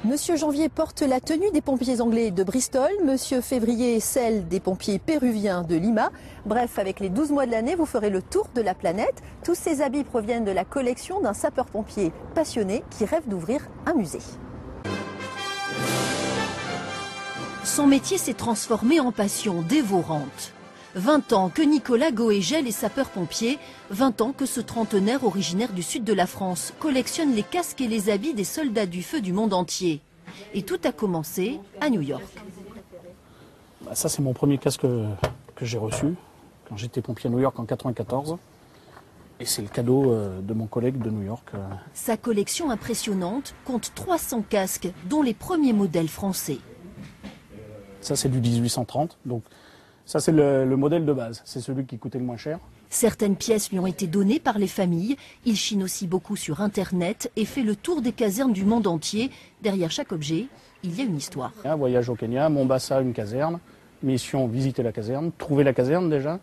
Monsieur Janvier porte la tenue des pompiers anglais de Bristol, Monsieur Février celle des pompiers péruviens de Lima. Bref, avec les 12 mois de l'année, vous ferez le tour de la planète. Tous ces habits proviennent de la collection d'un sapeur-pompier passionné qui rêve d'ouvrir un musée. Son métier s'est transformé en passion dévorante. 20 ans que Nicolas Goégel est sapeur-pompier, 20 ans que ce trentenaire originaire du sud de la France collectionne les casques et les habits des soldats du feu du monde entier. Et tout a commencé à New York. Ça, c'est mon premier casque que j'ai reçu quand j'étais pompier à New York en 1994. Et c'est le cadeau de mon collègue de New York. Sa collection impressionnante compte 300 casques, dont les premiers modèles français. Ça, c'est du 1830, donc ça, c'est le modèle de base. C'est celui qui coûtait le moins cher. Certaines pièces lui ont été données par les familles. Il chine aussi beaucoup sur Internet et fait le tour des casernes du monde entier. Derrière chaque objet, il y a une histoire. Un voyage au Kenya, Mombasa, une caserne. Mission, visiter la caserne, trouver la caserne déjà.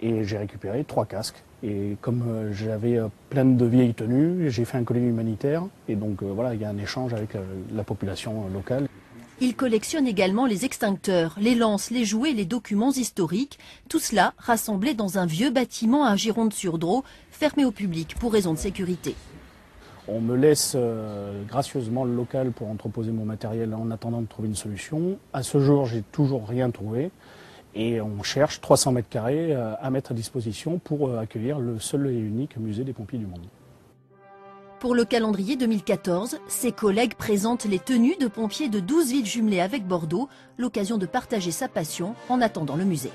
Et j'ai récupéré 3 casques. Et comme j'avais plein de vieilles tenues, j'ai fait un colis humanitaire. Et donc voilà, il y a un échange avec la population locale. Il collectionne également les extincteurs, les lances, les jouets, les documents historiques. Tout cela rassemblé dans un vieux bâtiment à Gironde-sur-Dros, fermé au public pour raison de sécurité. On me laisse gracieusement le local pour entreposer mon matériel en attendant de trouver une solution. À ce jour, j'ai toujours rien trouvé. Et on cherche 300 mètres carrés à mettre à disposition pour accueillir le seul et unique musée des pompiers du monde. Pour le calendrier 2014, ses collègues présentent les tenues de pompiers de 12 villes jumelées avec Bordeaux, l'occasion de partager sa passion en attendant le musée.